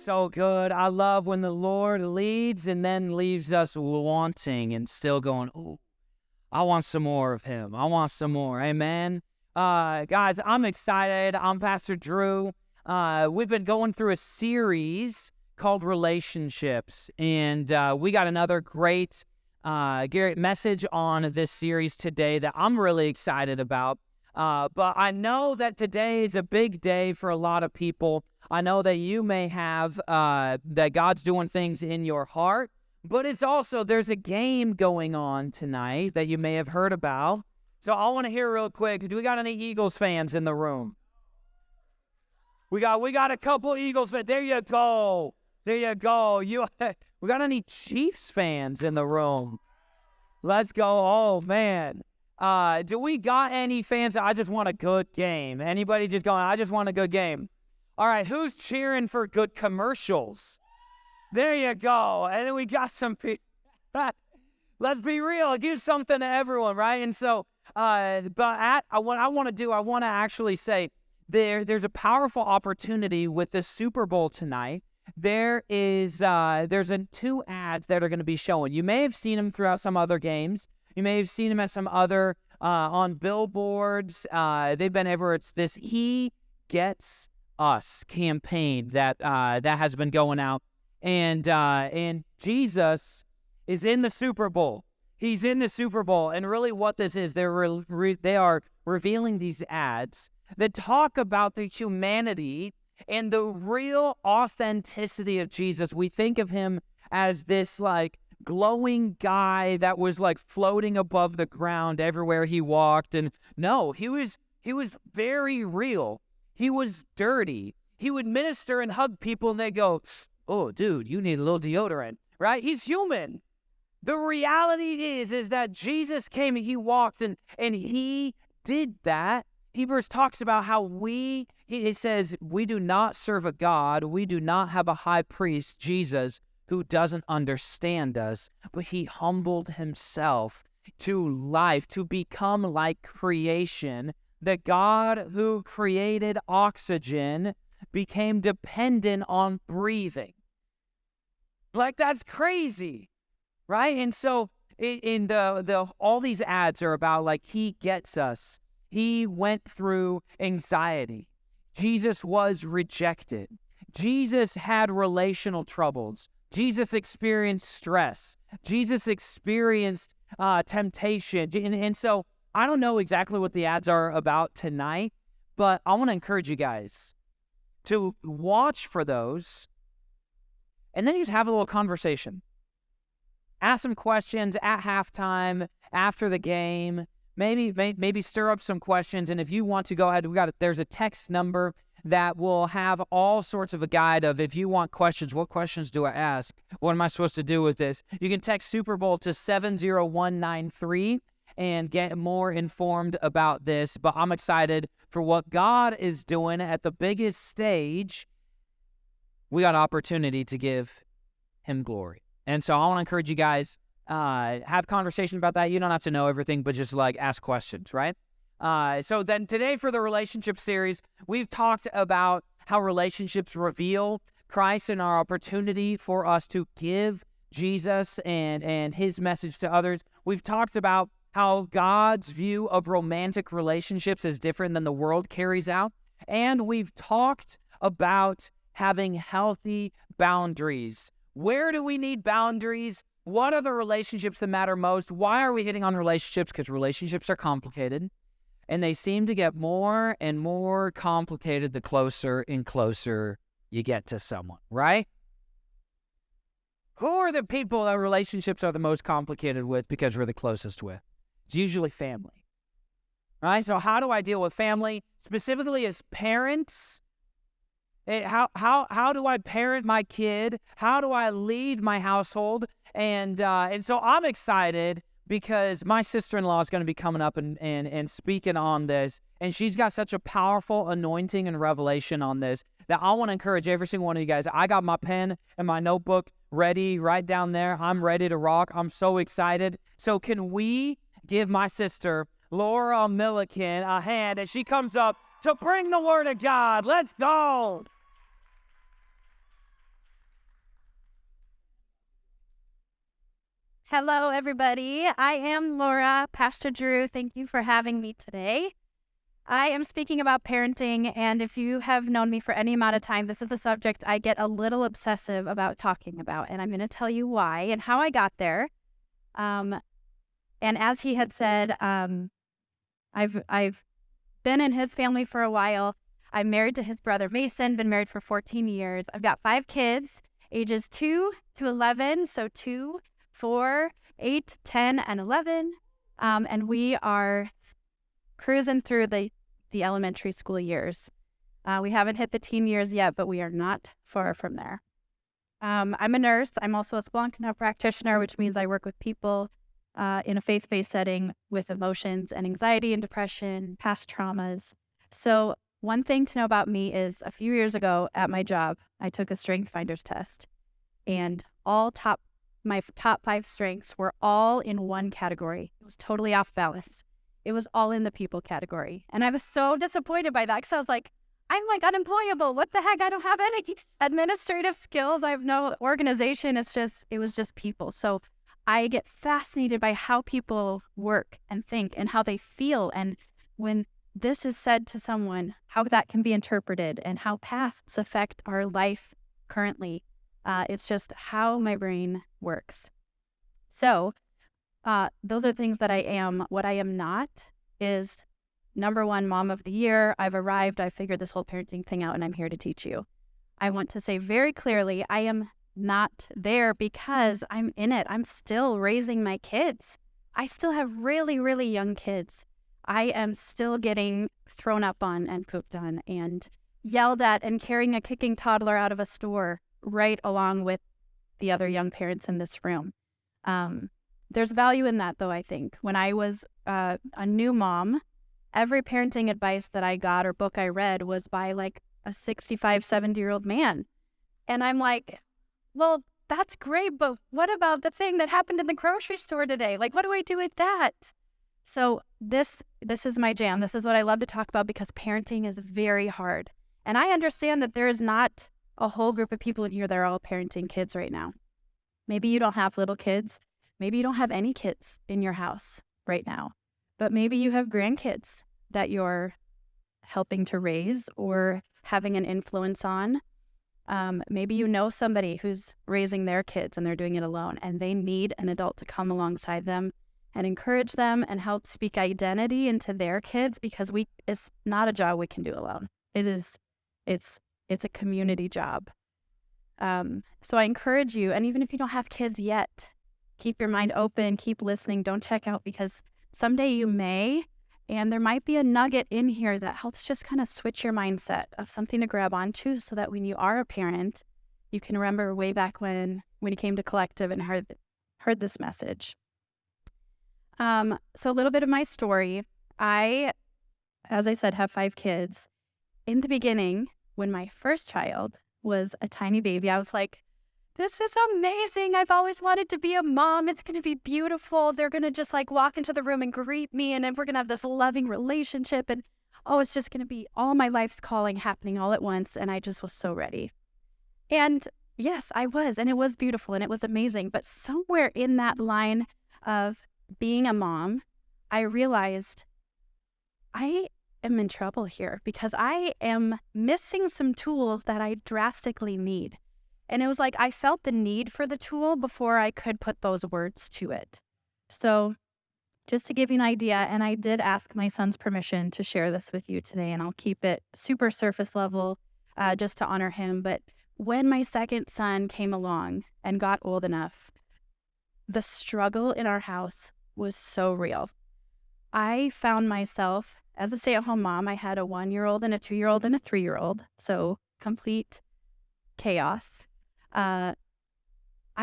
so good. I love when the Lord leads and then leaves us wanting and still going, oh, I want some more of him. I want some more. Amen. Guys, I'm excited. I'm Pastor Drew. We've been going through a series called Relationships, and we got another great message on this series today that I'm really excited about. But I know that today is a big day for a lot of people. I know that you may have that God's doing things in your heart, but it's also, there's a game going on tonight that you may have heard about. So I want to hear real quick, do we got any Eagles fans in the room? We got a couple Eagles fans. There you go. There you go. We got any Chiefs fans in the room? Let's go. Oh, man. Do we got any fans? I just want a good game. Anybody just going, I just want a good game. All right, who's cheering for good commercials? There you go. And then we got some people. Let's be real. Give something to everyone, right? And so, what I want to actually say there's a powerful opportunity with the Super Bowl tonight. There's two ads that are going to be showing. You may have seen them throughout some other games. You may have seen them at some other on billboards. They've been everywhere. It's this "He Gets Us" campaign that has been going out, and Jesus is in the Super Bowl. He's in the Super Bowl, and really, what this is, they are revealing these ads that talk about the humanity and the real authenticity of Jesus. We think of him as this like glowing guy that was like floating above the ground everywhere he walked, and no, he was very real. He was dirty. He would minister and hug people, and they go, "Oh, dude, you need a little deodorant," right? He's human. The reality is that Jesus came and he walked and he did that. Hebrews talks about how he says, we do not serve a God, we do not have a high priest, Jesus, who doesn't understand us, but he humbled himself to life, to become like creation. The God who created oxygen became dependent on breathing. Like, that's crazy, right? And so in all these ads are about like, he gets us. He went through anxiety. Jesus was rejected. Jesus had relational troubles. Jesus experienced stress. Jesus experienced temptation. And so I don't know exactly what the ads are about tonight, but I want to encourage you guys to watch for those and then just have a little conversation. Ask some questions at halftime, after the game. Maybe stir up some questions, and if you want to go ahead, there's a text number that will have all sorts of a guide of, if you want questions, what questions do I ask? What am I supposed to do with this? You can text Super Bowl to 70193 and get more informed about this, but I'm excited for what God is doing at the biggest stage. We got an opportunity to give him glory. And so I want to encourage you guys, have conversation about that. You don't have to know everything, but just like ask questions, right? So then today for the relationship series, we've talked about how relationships reveal Christ and our opportunity for us to give Jesus and his message to others. We've talked about how God's view of romantic relationships is different than the world carries out. And we've talked about having healthy boundaries. Where do we need boundaries? What are the relationships that matter most? Why are we hitting on relationships? Because relationships are complicated, and they seem to get more and more complicated the closer and closer you get to someone, right? Who are the people that relationships are the most complicated with because we're the closest with? It's usually family, right? So how do I deal with family, specifically as parents? How do I parent my kid? How do I lead my household? And so I'm excited because my sister-in-law is going to be coming up and speaking on this, and she's got such a powerful anointing and revelation on this that I want to encourage every single one of you guys. I got my pen and my notebook ready right down there. I'm ready to rock. I'm so excited. So can we give my sister, Laura Milliken, a hand as she comes up to bring the word of God? Let's go. Hello, everybody. I am Laura. Pastor Drew, thank you for having me today. I am speaking about parenting, and if you have known me for any amount of time, this is the subject I get a little obsessive about talking about, and I'm going to tell you why and how I got there. And as he had said, I've been in his family for a while. I'm married to his brother Mason, been married for 14 years. I've got 5 kids, ages 2 to 11, so 2, 4, 8, 10, and 11. And we are cruising through the elementary school years. We haven't hit the teen years yet, but we are not far from there. I'm a nurse. I'm also a Splunk practitioner, which means I work with people in a faith-based setting with emotions and anxiety and depression, past traumas. So one thing to know about me is a few years ago at my job, I took a Strength Finders test, and my top 5 strengths were all in one category. It was totally off balance. It was all in the people category. And I was so disappointed by that because I was like, I'm like unemployable. What the heck? I don't have any administrative skills. I have no organization. It was just people. So I get fascinated by how people work and think and how they feel. And when this is said to someone, how that can be interpreted and how pasts affect our life currently. It's just how my brain works. So those are things that I am. What I am not is number 1, mom of the year. I've arrived. I figured this whole parenting thing out, and I'm here to teach you. I want to say very clearly, I am not there because I'm in it. I'm still raising my kids. I still have really, really young kids. I am still getting thrown up on and pooped on and yelled at and carrying a kicking toddler out of a store right along with the other young parents in this room. There's value in that, though, I think. When I was a new mom, every parenting advice that I got or book I read was by like a 65, 70-year-old man. And I'm like, well, that's great, but what about the thing that happened in the grocery store today? Like, what do I do with that? So this is my jam. This is what I love to talk about because parenting is very hard. And I understand that there is not a whole group of people in here that are all parenting kids right now. Maybe you don't have little kids. Maybe you don't have any kids in your house right now. But maybe you have grandkids that you're helping to raise or having an influence on. Maybe you know somebody who's raising their kids and they're doing it alone and they need an adult to come alongside them and encourage them and help speak identity into their kids because it's not a job we can do alone. It's a community job. So I encourage you, and even if you don't have kids yet, keep your mind open, keep listening, don't check out because someday you may, and there might be a nugget in here that helps just kind of switch your mindset of something to grab onto so that when you are a parent, you can remember way back when you came to Collective and heard this message. So a little bit of my story. I, as I said, have 5 kids. In the beginning, when my first child was a tiny baby, I was like, this is amazing. I've always wanted to be a mom. It's going to be beautiful. They're going to just like walk into the room and greet me, and then we're going to have this loving relationship. And it's just going to be all my life's calling happening all at once. And I just was so ready. And yes, I was. And it was beautiful and it was amazing. But somewhere in that line of being a mom, I realized I am in trouble here because I am missing some tools that I drastically need. And it was like I felt the need for the tool before I could put those words to it. So just to give you an idea, and I did ask my son's permission to share this with you today, and I'll keep it super surface level just to honor him. But when my second son came along and got old enough, the struggle in our house was so real. I found myself, as a stay-at-home mom, I had a 1-year-old and a 2-year-old and a 3-year-old, so complete chaos. I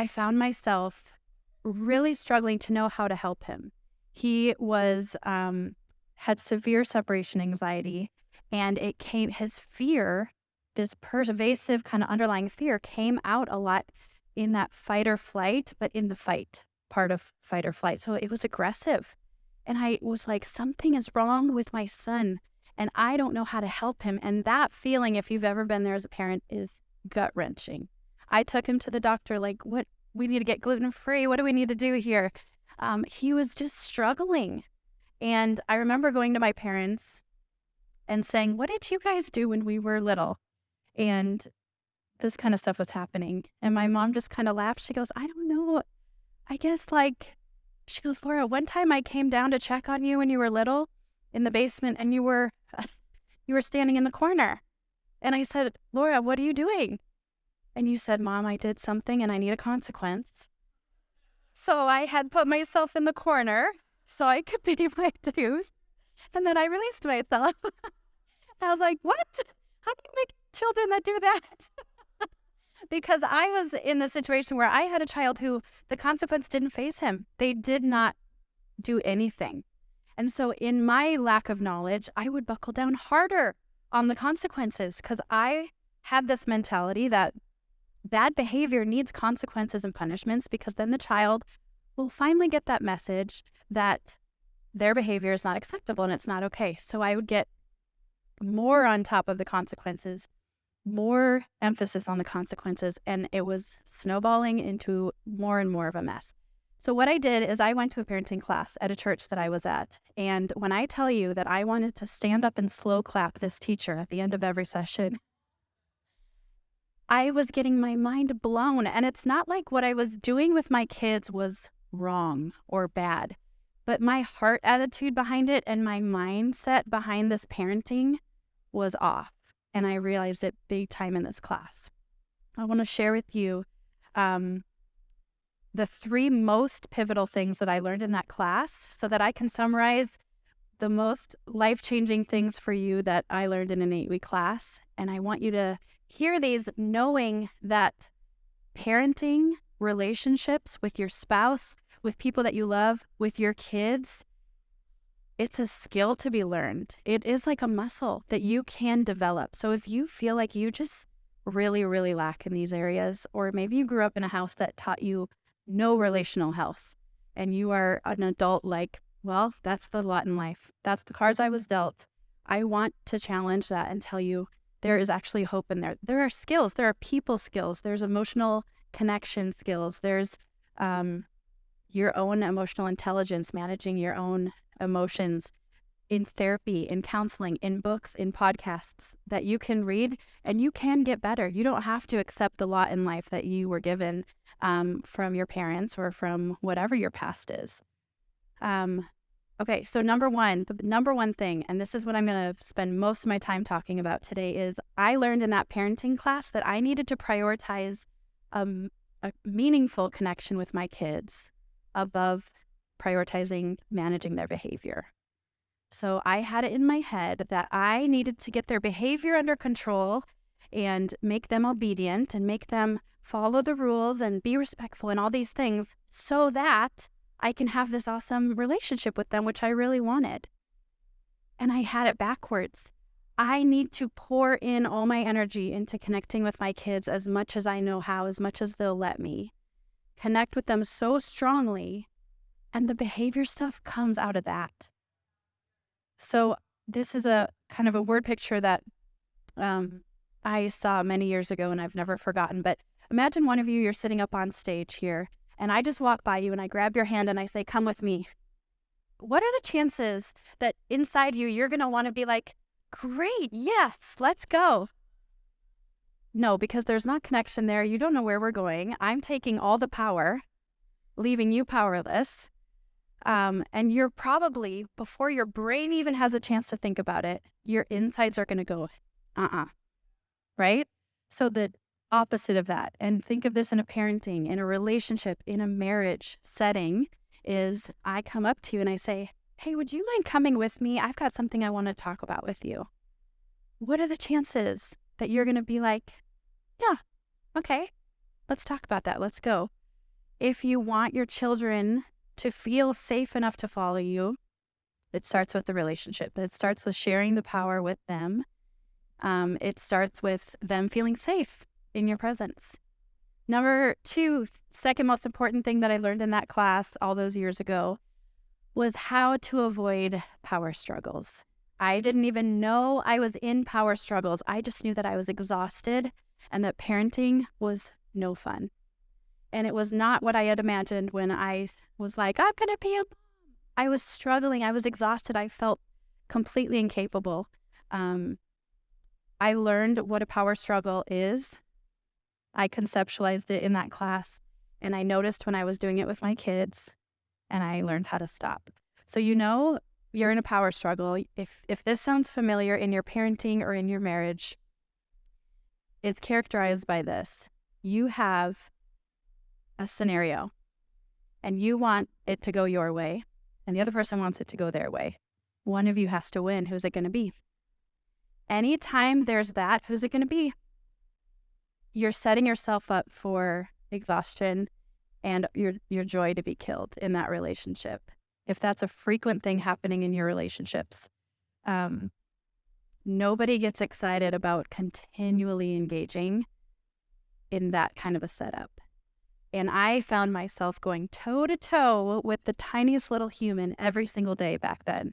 found myself really struggling to know how to help him. He was had severe separation anxiety, and his fear, this pervasive kind of underlying fear, came out a lot in that fight or flight, but in the fight part of fight or flight. So it was aggressive. And I was like, something is wrong with my son, and I don't know how to help him. And that feeling, if you've ever been there as a parent, is gut-wrenching. I took him to the doctor like, what we need to get gluten-free. What do we need to do here? He was just struggling. And I remember going to my parents and saying, what did you guys do when we were little? And this kind of stuff was happening. And my mom just kind of laughed. She goes, I don't know. I guess she goes, Laura, one time I came down to check on you when you were little in the basement and you were standing in the corner. And I said, Laura, what are you doing? And you said, Mom, I did something and I need a consequence. So I had put myself in the corner so I could pay my dues. And then I released myself. I was like, what? How do you make children that do that? Because I was in the situation where I had a child who the consequence didn't face him. They did not do anything. And so in my lack of knowledge, I would buckle down harder on the consequences because I had this mentality that bad behavior needs consequences and punishments because then the child will finally get that message that their behavior is not acceptable and it's not okay. So I would get more on top of the consequences, more emphasis on the consequences, and it was snowballing into more and more of a mess. So what I did is I went to a parenting class at a church that I was at. And when I tell you that I wanted to stand up and slow clap this teacher at the end of every session, I was getting my mind blown. And it's not like what I was doing with my kids was wrong or bad, but my heart attitude behind it and my mindset behind this parenting was off. And I realized it big time in this class. I want to share with you the 3 most pivotal things that I learned in that class so that I can summarize the most life-changing things for you that I learned in an 8-week class. And I want you to hear these knowing that parenting, relationships with your spouse, with people that you love, with your kids, it's a skill to be learned. It is like a muscle that you can develop. So if you feel like you just really, really lack in these areas, or maybe you grew up in a house that taught you no relational health, and you are an adult like, well, that's the lot in life. That's the cards I was dealt. I want to challenge that and tell you there is actually hope in there. There are skills. There are people skills. There's emotional connection skills. There's your own emotional intelligence, managing your own emotions in therapy, in counseling, in books, in podcasts that you can read, and you can get better. You don't have to accept the lot in life that you were given from your parents or from whatever your past is. Okay, so the number one thing, and this is what I'm going to spend most of my time talking about today, is I learned in that parenting class that I needed to prioritize a meaningful connection with my kids above prioritizing managing their behavior. So I had it in my head that I needed to get their behavior under control and make them obedient and make them follow the rules and be respectful and all these things so that I can have this awesome relationship with them, which I really wanted. And I had it backwards. I need to pour in all my energy into connecting with my kids as much as I know how, as much as they'll let me. Connect with them so strongly, and the behavior stuff comes out of that. So this is a kind of a word picture that I saw many years ago and I've never forgotten. But imagine one of you, you're sitting up on stage here, and I just walk by you and I grab your hand and I say, come with me. What are the chances that inside you, you're going to want to be like, great, yes, let's go? No, because there's not connection there. You don't know where we're going. I'm taking all the power, leaving you powerless. And you're probably, before your brain even has a chance to think about it, your insides are going to go, right? So the opposite of that, and think of this in a parenting, in a relationship, in a marriage setting, is I come up to you and I say, hey, would you mind coming with me? I've got something I want to talk about with you. What are the chances that you're going to be like, yeah, okay, let's talk about that. Let's go. If you want your children to feel safe enough to follow you, it starts with the relationship. It starts with sharing the power with them. It starts with them feeling safe in your presence. Number 2, second most important thing that I learned in that class all those years ago was how to avoid power struggles. I didn't even know I was in power struggles. I just knew that I was exhausted and that parenting was no fun. And it was not what I had imagined when I was like, I'm going to be a mom. I was struggling. I was exhausted. I felt completely incapable. I learned what a power struggle is. I conceptualized it in that class, and I noticed when I was doing it with my kids, and I learned how to stop. So you're in a power struggle. If this sounds familiar in your parenting or in your marriage, it's characterized by this. You have a scenario, and you want it to go your way, and the other person wants it to go their way. One of you has to win. Who's it going to be? Anytime there's that, who's it going to be? You're setting yourself up for exhaustion and your joy to be killed in that relationship. If that's a frequent thing happening in your relationships, nobody gets excited about continually engaging in that kind of a setup. And I found myself going toe to toe with the tiniest little human every single day back then.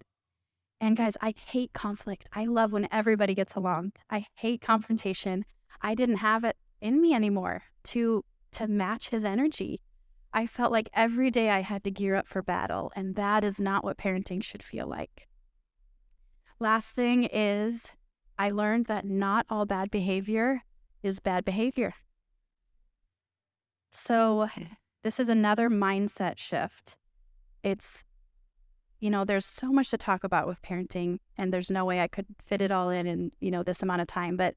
And guys, I hate conflict. I love when everybody gets along. I hate confrontation. I didn't have it in me anymore to match his energy. I felt like every day I had to gear up for battle, and that is not what parenting should feel like. Last thing is, I learned that not all bad behavior is bad behavior. So this is another mindset shift. It's, there's so much to talk about with parenting, and there's no way I could fit it all in this amount of time. But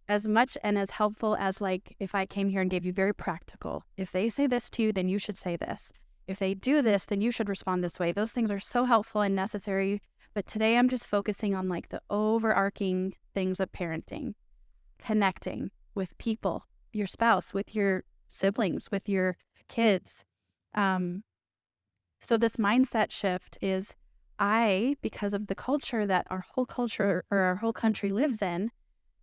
as much and as helpful as, like, if I came here and gave you very practical, if they say this to you, then you should say this. If they do this, then you should respond this way. Those things are so helpful and necessary. But today I'm just focusing on like the overarching things of parenting, connecting with people, your spouse, with your siblings, with your kids. So this mindset shift is because of the culture that our whole culture or our whole country lives in,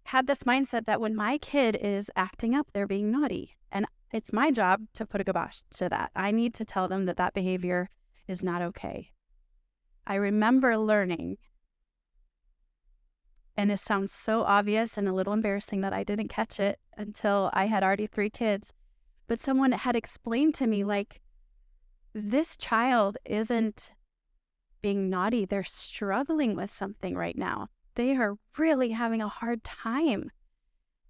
had this mindset that when my kid is acting up, they're being naughty. And it's my job to put a kibosh to that. I need to tell them that that behavior is not okay. I remember learning, and it sounds so obvious and a little embarrassing that I didn't catch it until I had already 3 kids, but someone had explained to me, like, this child isn't being naughty. They're struggling with something right now. They are really having a hard time.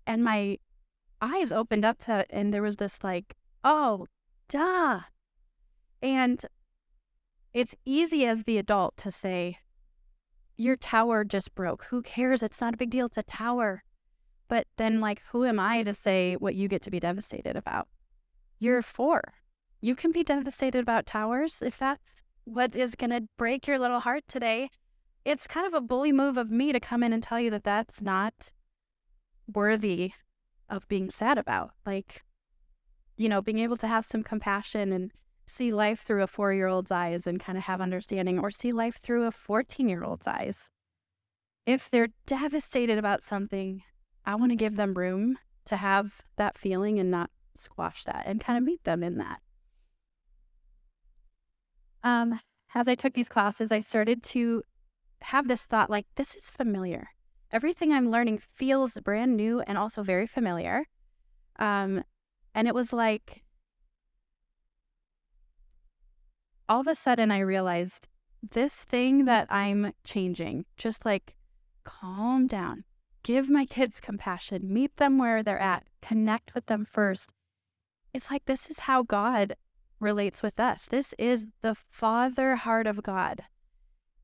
And my eyes opened up to it, and there was this like, oh, duh. And it's easy as the adult to say, your tower just broke. Who cares? It's not a big deal. It's a tower. But then, like, who am I to say what you get to be devastated about? You're 4. You can be devastated about towers if that's what is going to break your little heart today. It's kind of a bully move of me to come in and tell you that that's not worthy of being sad about. Like, being able to have some compassion and see life through a 4-year-old's eyes and kind of have understanding, or see life through a 14-year-old's eyes. If they're devastated about something, I want to give them room to have that feeling and not squash that, and kind of meet them in that. As I took these classes, I started to have this thought, like, this is familiar. Everything I'm learning feels brand new and also very familiar. And it was like, all of a sudden I realized this thing that I'm changing, just like, calm down, give my kids compassion, meet them where they're at, connect with them first. It's like, this is how God relates with us. This is the father heart of God.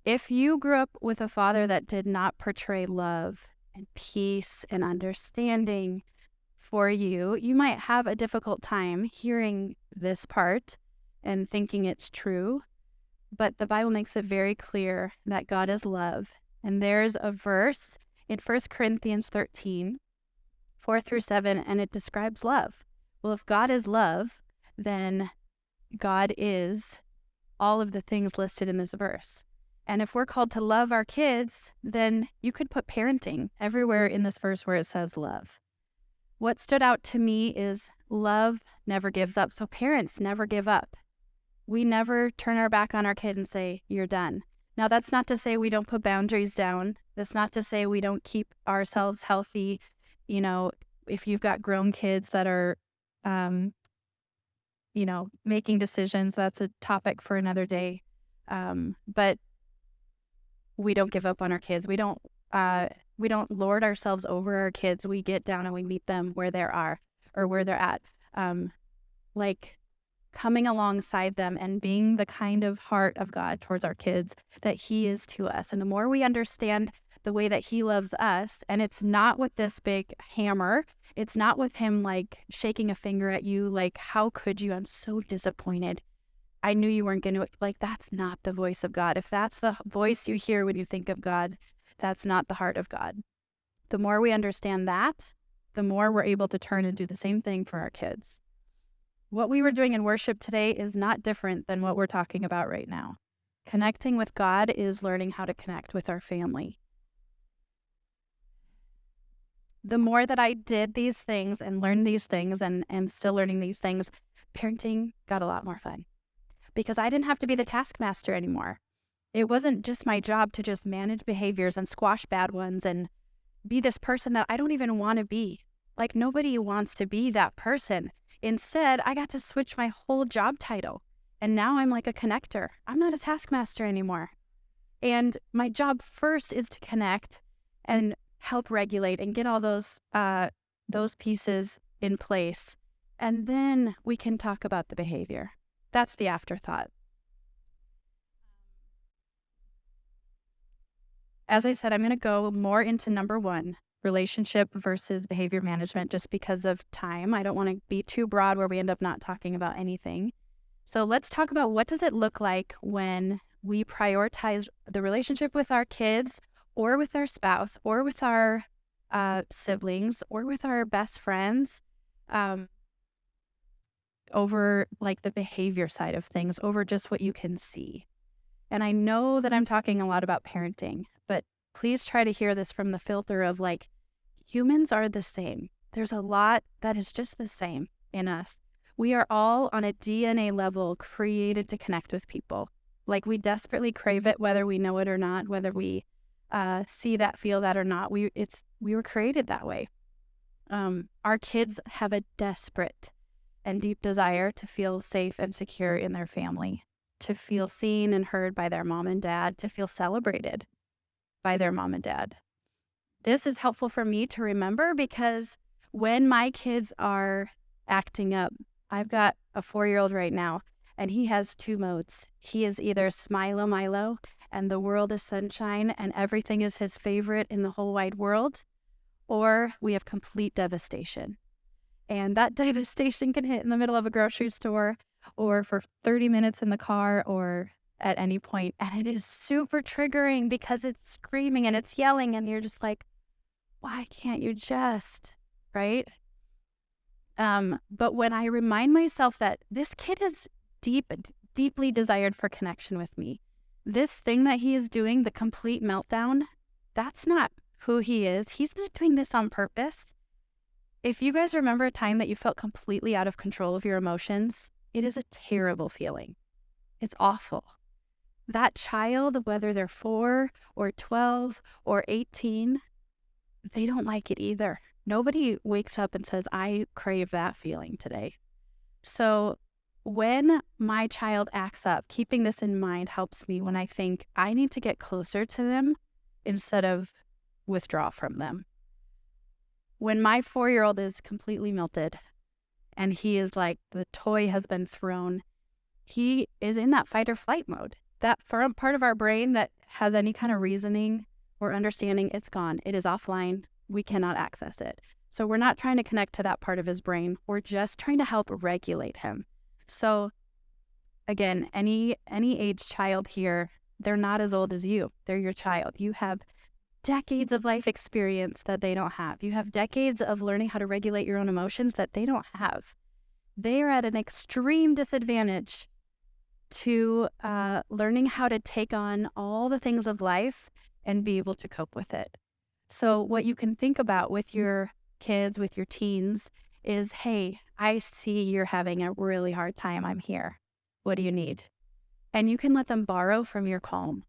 If you grew up with a father that did not portray love and peace and understanding for you, you might have a difficult time hearing this part and thinking it's true. But the Bible makes it very clear that God is love. And there's a verse in 1 Corinthians 13, 4-7, and it describes love. Well, if God is love, then God is all of the things listed in this verse. And if we're called to love our kids, then you could put parenting everywhere in this verse where it says love. What stood out to me is love never gives up. So parents never give up. We never turn our back on our kid and say, you're done. Now, that's not to say we don't put boundaries down. That's not to say we don't keep ourselves healthy. If you've got grown kids that are Making decisions, that's a topic for another day. But we don't give up on our kids. We don't lord ourselves over our kids. We get down and we meet them where they are or where they're at. Like coming alongside them and being the kind of heart of God towards our kids that He is to us. And the more we understand the way that He loves us, and it's not with this big hammer, it's not with Him like shaking a finger at you, like, how could you? I'm so disappointed. I knew you weren't going to, like, that's not the voice of God. If that's the voice you hear when you think of God, that's not the heart of God. The more we understand that, the more we're able to turn and do the same thing for our kids. What we were doing in worship today is not different than what we're talking about right now. Connecting with God is learning how to connect with our family. The more that I did these things and learned these things and am still learning these things, parenting got a lot more fun because I didn't have to be the taskmaster anymore. It wasn't just my job to just manage behaviors and squash bad ones and be this person that I don't even want to be. Like, nobody wants to be that person. Instead, I got to switch my whole job title. And now I'm like a connector. I'm not a taskmaster anymore. And my job first is to connect and help regulate and get all those pieces in place. And then we can talk about the behavior. That's the afterthought. As I said, I'm going to go more into number 1, relationship versus behavior management, just because of time. I don't want to be too broad where we end up not talking about anything. So let's talk about what does it look like when we prioritize the relationship with our kids or with our spouse or with our siblings or with our best friends over like the behavior side of things, over just what you can see. And I know that I'm talking a lot about parenting, but please try to hear this from the filter of like, humans are the same. There's a lot that is just the same in us. We are all on a DNA level created to connect with people. Like, we desperately crave it, whether we know it or not, whether we see that, feel that or not. We were created that way. Our kids have a desperate and deep desire to feel safe and secure in their family, to feel seen and heard by their mom and dad, to feel celebrated by their mom and dad. This is helpful for me to remember because when my kids are acting up, I've got a 4-year-old right now, and he has 2 modes. He is either Smilo Milo, and the world is sunshine, and everything is his favorite in the whole wide world, or we have complete devastation. And that devastation can hit in the middle of a grocery store, or for 30 minutes in the car, or at any point. And it is super triggering because it's screaming and it's yelling, and you're just like, why can't you just, right? But when I remind myself that this kid is deeply desired for connection with me, this thing that he is doing, the complete meltdown, that's not who he is. He's not doing this on purpose. If you guys remember a time that you felt completely out of control of your emotions, it is a terrible feeling. It's awful. That child, whether they're 4 or 12 or 18, they don't like it either. Nobody wakes up and says, I crave that feeling today. So when my child acts up, keeping this in mind helps me when I think I need to get closer to them instead of withdraw from them. When my 4-year-old is completely melted and he is like, the toy has been thrown, he is in that fight or flight mode. That front part of our brain that has any kind of reasoning or understanding, it's gone. It is offline. We cannot access it. So we're not trying to connect to that part of his brain. We're just trying to help regulate him. So again, any age child here, they're not as old as you. They're your child. You have decades of life experience that they don't have. You have decades of learning how to regulate your own emotions that they don't have. They are at an extreme disadvantage to learning how to take on all the things of life and be able to cope with it. So what you can think about with your kids, with your teens, is, hey, I see you're having a really hard time. I'm here. What do you need? And you can let them borrow from your calm.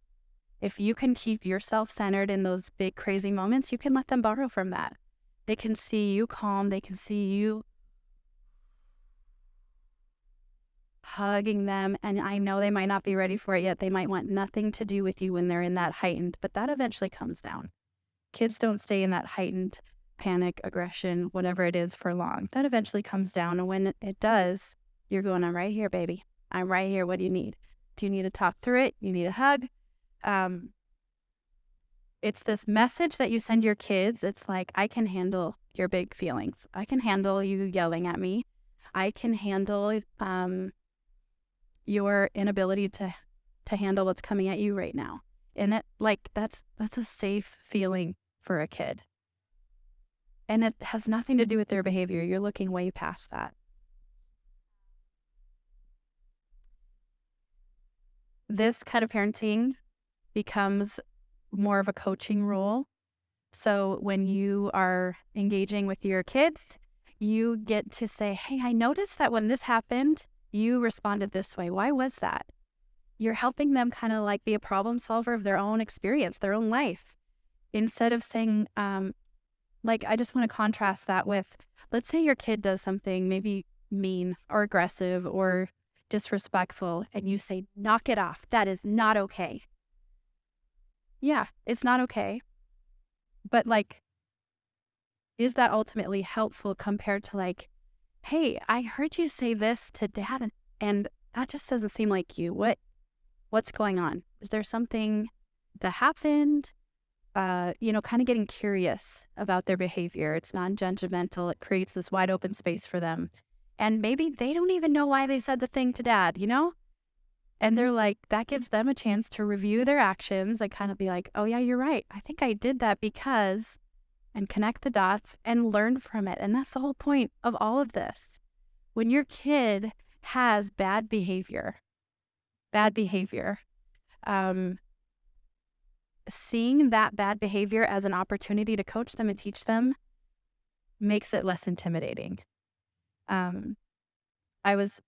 If you can keep yourself centered in those big crazy moments, you can let them borrow from that. They can see you calm. They can see you hugging them. And I know they might not be ready for it yet. They might want nothing to do with you when they're in that heightened, but that eventually comes down. Kids don't stay in that heightened panic, aggression, whatever it is for long. That eventually comes down. And when it does, you're going, I'm right here, baby. I'm right here. What do you need? Do you need to talk through it? You need a hug? It's this message that you send your kids. It's like, I can handle your big feelings. I can handle you yelling at me. I can handle your inability to handle what's coming at you right now. And it, like, that's a safe feeling for a kid. And it has nothing to do with their behavior. You're looking way past that. This kind of parenting becomes more of a coaching role. So when you are engaging with your kids, you get to say, hey, I noticed that when this happened, you responded this way. Why was that? You're helping them kind of like be a problem solver of their own experience, their own life. Instead of saying, like, I just want to contrast that with, let's say your kid does something maybe mean or aggressive or disrespectful, and you say, knock it off. That is not okay. Yeah, it's not okay. But like, is that ultimately helpful compared to like, hey, I heard you say this to dad and that just doesn't seem like you. What's going on? Is there something that happened? Kind of getting curious about their behavior. It's non-judgmental. It creates this wide open space for them. And maybe they don't even know why they said the thing to dad, And they're like, that gives them a chance to review their actions and kind of be like, oh yeah, you're right. I think I did that because, and connect the dots and learn from it. And that's the whole point of all of this. When your kid has bad behavior, seeing that bad behavior as an opportunity to coach them and teach them makes it less intimidating. I was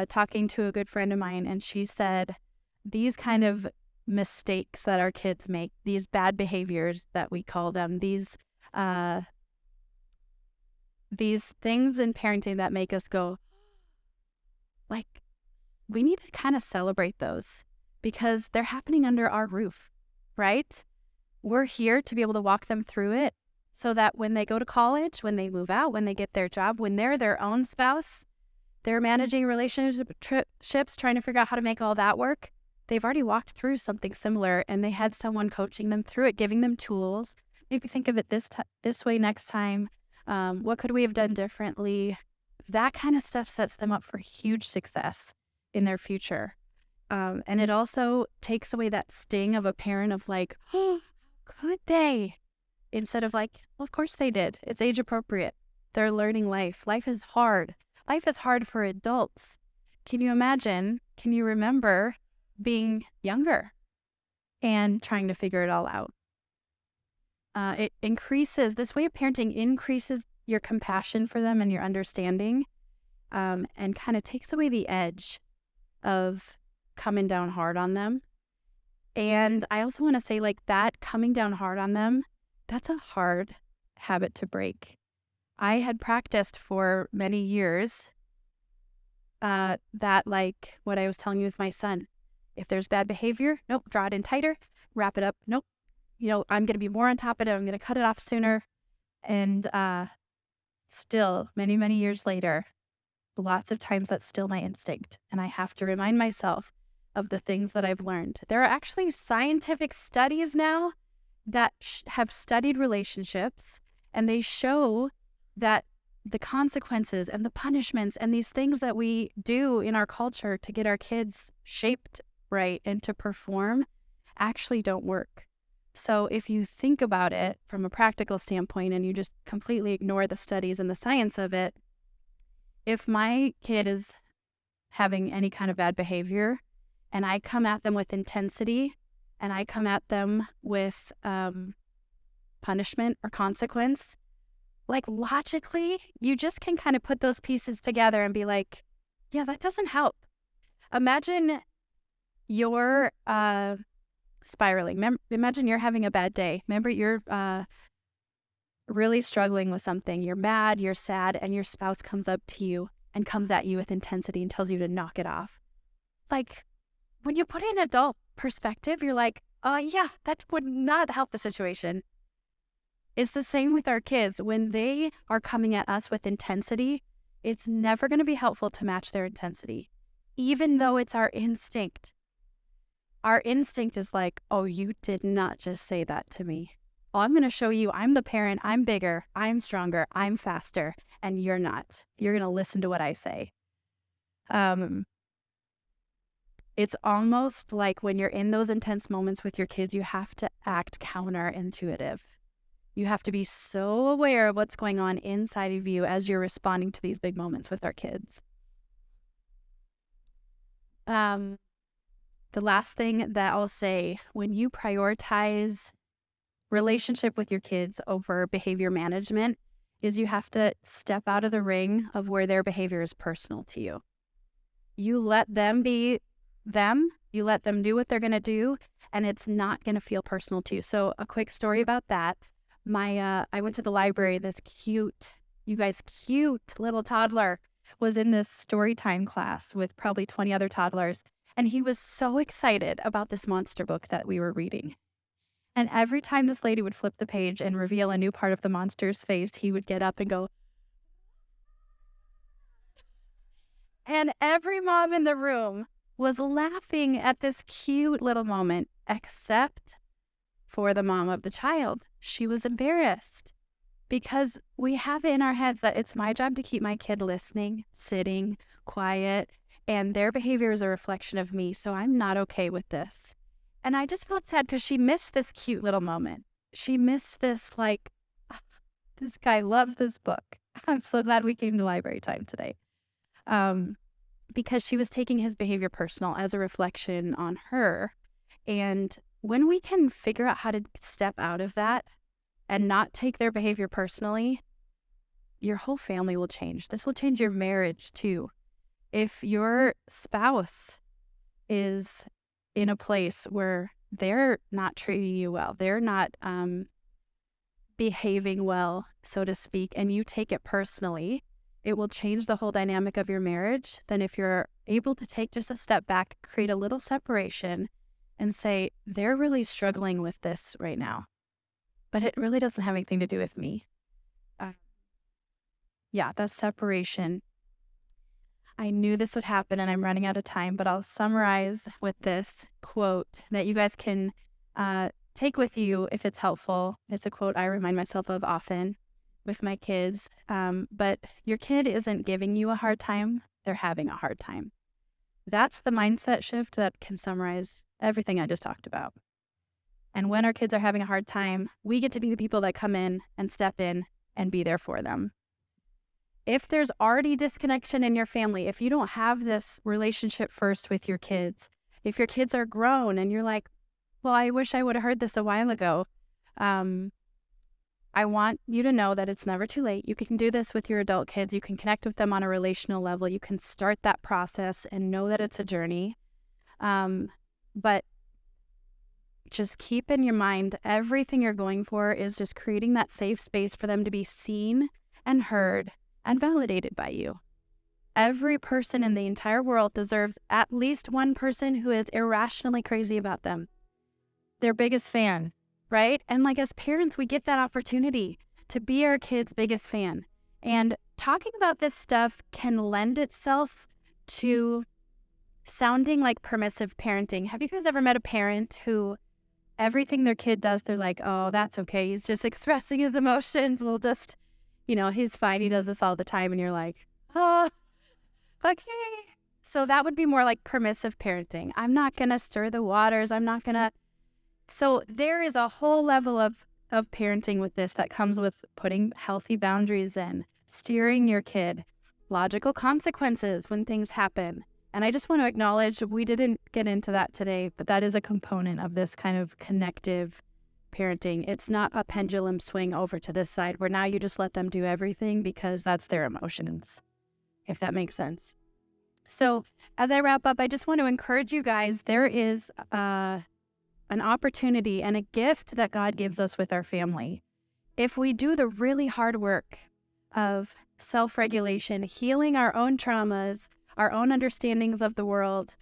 talking to a good friend of mine, and she said these kind of mistakes that our kids make, these bad behaviors that we call them, these things in parenting that make us go, like, we need to kind of celebrate those because they're happening under our roof, right? We're here to be able to walk them through it so that when they go to college, when they move out, when they get their job, when they're their own spouse, they're managing relationships, trying to figure out how to make all that work. They've already walked through something similar and they had someone coaching them through it, giving them tools. Maybe think of it this way next time. What could we have done differently? That kind of stuff sets them up for huge success in their future. And it also takes away that sting of a parent of like, oh, could they? Instead of like, well, of course they did. It's age appropriate. They're learning life. Life is hard. Life is hard for adults. Can you imagine? Can you remember being younger and trying to figure it all out? This way of parenting increases your compassion for them and your understanding, and kind of takes away the edge of coming down hard on them. And I also want to say, like, that coming down hard on them, that's a hard habit to break. I had practiced for many years that, like what I was telling you with my son. If there's bad behavior, nope, draw it in tighter, wrap it up, nope. I'm going to be more on top of it. I'm going to cut it off sooner. And still, many, many years later, lots of times that's still my instinct. And I have to remind myself of the things that I've learned. There are actually scientific studies now that have studied relationships, and they show that the consequences and the punishments and these things that we do in our culture to get our kids shaped right and to perform actually don't work. So if you think about it from a practical standpoint and you just completely ignore the studies and the science of it, if my kid is having any kind of bad behavior and I come at them with intensity and I come at them with punishment or consequence, like logically, you just can kind of put those pieces together and be like, yeah, that doesn't help. Imagine you're spiraling. Imagine you're having a bad day. Remember, you're really struggling with something. You're mad, you're sad, and your spouse comes up to you and comes at you with intensity and tells you to knock it off. Like, when you put it in adult perspective, you're like, yeah, that would not help the situation. It's the same with our kids. When they are coming at us with intensity, it's never going to be helpful to match their intensity, even though it's our instinct. Our instinct is like, oh, you did not just say that to me. Oh, I'm going to show you I'm the parent, I'm bigger, I'm stronger, I'm faster, and you're not. You're going to listen to what I say. It's almost like when you're in those intense moments with your kids, you have to act counterintuitive. You have to be so aware of what's going on inside of you as you're responding to these big moments with our kids. The last thing that I'll say, when you prioritize relationship with your kids over behavior management, is you have to step out of the ring of where their behavior is personal to you. You let them be them, you let them do what they're going to do, and it's not going to feel personal to you. So a quick story about that. I went to the library. This cute little toddler was in this story time class with probably 20 other toddlers. And he was so excited about this monster book that we were reading. And every time this lady would flip the page and reveal a new part of the monster's face, he would get up and go. And every mom in the room was laughing at this cute little moment, except for the mom of the child. She was embarrassed because we have it in our heads that it's my job to keep my kid listening, sitting, quiet, and their behavior is a reflection of me, so I'm not okay with this. And I just felt sad because she missed this cute little moment. She missed this, like, this guy loves this book. I'm so glad we came to library time today. Because she was taking his behavior personal as a reflection on her. And when we can figure out how to step out of that and not take their behavior personally, your whole family will change. This will change your marriage too. If your spouse is in a place where they're not treating you well, they're not behaving well, so to speak, and you take it personally, it will change the whole dynamic of your marriage. Then if you're able to take just a step back, create a little separation, and say, they're really struggling with this right now, but it really doesn't have anything to do with me. That's separation. I knew this would happen, and I'm running out of time, but I'll summarize with this quote that you guys can take with you if it's helpful. It's a quote I remind myself of often with my kids. But your kid isn't giving you a hard time, they're having a hard time. That's the mindset shift that can summarize everything I just talked about. And when our kids are having a hard time, we get to be the people that come in and step in and be there for them. If there's already disconnection in your family, if you don't have this relationship first with your kids, if your kids are grown and you're like, well, I wish I would have heard this a while ago, I want you to know that it's never too late. You can do this with your adult kids. You can connect with them on a relational level. You can start that process and know that it's a journey. But just keep in your mind, everything you're going for is just creating that safe space for them to be seen and heard and validated by you. Every person in the entire world deserves at least one person who is irrationally crazy about them, their biggest fan, right? And like as parents, we get that opportunity to be our kids' biggest fan. And talking about this stuff can lend itself to sounding like permissive parenting. Have you guys ever met a parent who everything their kid does, they're like, oh, that's okay. He's just expressing his emotions. We'll just, he's fine. He does this all the time. And you're like, oh, okay. So that would be more like permissive parenting. I'm not going to stir the waters. I'm not going to. So there is a whole level of parenting with this that comes with putting healthy boundaries in, steering your kid, logical consequences when things happen. And I just want to acknowledge we didn't get into that today, but that is a component of this kind of connective parenting. It's not a pendulum swing over to this side where now you just let them do everything because that's their emotions, if that makes sense. So as I wrap up, I just want to encourage you guys, there is an opportunity and a gift that God gives us with our family. If we do the really hard work of self-regulation, healing our own traumas, our own understandings of the world,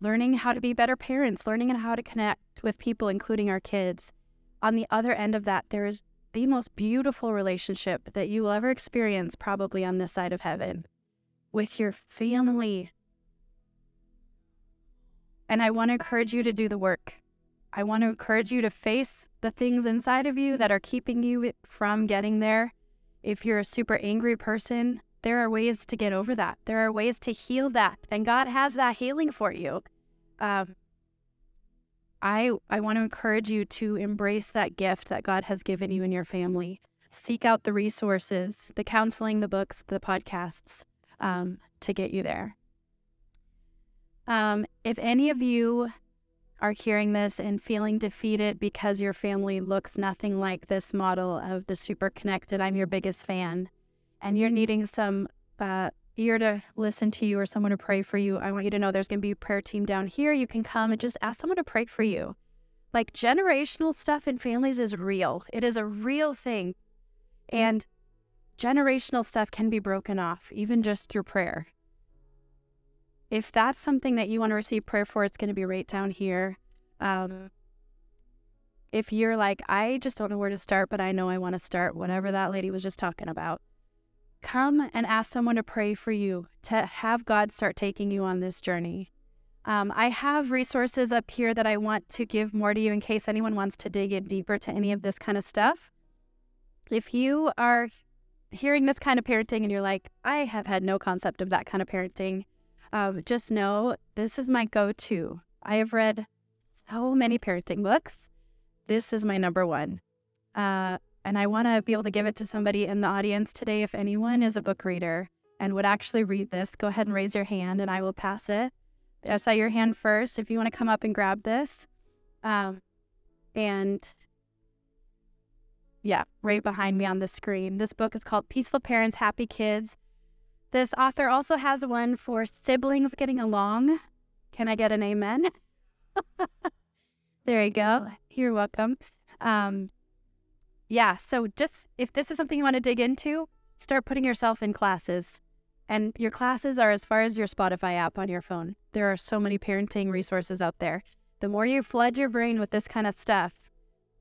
learning how to be better parents, learning how to connect with people, including our kids. On the other end of that, there is the most beautiful relationship that you will ever experience, probably on this side of heaven, with your family. And I want to encourage you to do the work. I want to encourage you to face the things inside of you that are keeping you from getting there. If you're a super angry person, there are ways to get over that. There are ways to heal that. And God has that healing for you. I want to encourage you to embrace that gift that God has given you and your family. Seek out the resources, the counseling, the books, the podcasts, to get you there. If any of you are hearing this and feeling defeated because your family looks nothing like this model of the super connected, I'm your biggest fan, and you're needing some ear to listen to you or someone to pray for you, I want you to know there's going to be a prayer team down here. You can come and just ask someone to pray for you. Like, generational stuff in families is real. It is a real thing. And generational stuff can be broken off, even just through prayer. If that's something that you want to receive prayer for, it's going to be right down here. If you're like, I just don't know where to start, but I know I want to start, whatever that lady was just talking about, come and ask someone to pray for you, to have God start taking you on this journey. I have resources up here that I want to give more to you in case anyone wants to dig in deeper to any of this kind of stuff. If you are hearing this kind of parenting and you're like, I have had no concept of that kind of parenting, just know this is my go-to. I have read so many parenting books. This is my number one. And I want to be able to give it to somebody in the audience today. If anyone is a book reader and would actually read this, go ahead and raise your hand and I will pass it. I saw your hand first. If you want to come up and grab this. And yeah, right behind me on the screen. This book is called Peaceful Parents, Happy Kids. This author also has one for siblings getting along. Can I get an amen? There you go. You're welcome. Yeah, so just if this is something you want to dig into, start putting yourself in classes. And your classes are as far as your Spotify app on your phone. There are so many parenting resources out there. The more you flood your brain with this kind of stuff,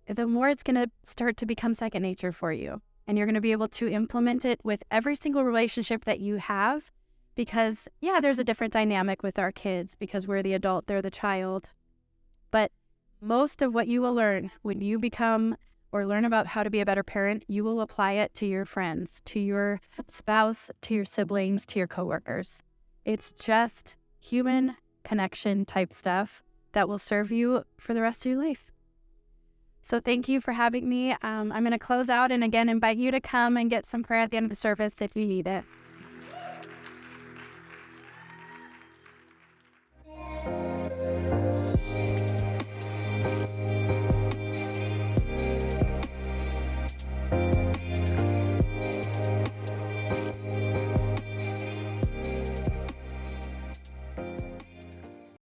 the more it's going to start to become second nature for you. And you're going to be able to implement it with every single relationship that you have because, yeah, there's a different dynamic with our kids because we're the adult, they're the child. But most of what you will learn when you become or learn about how to be a better parent, you will apply it to your friends, to your spouse, to your siblings, to your coworkers. It's just human connection type stuff that will serve you for the rest of your life. So thank you for having me. I'm going to close out and again invite you to come and get some prayer at the end of the service if you need it.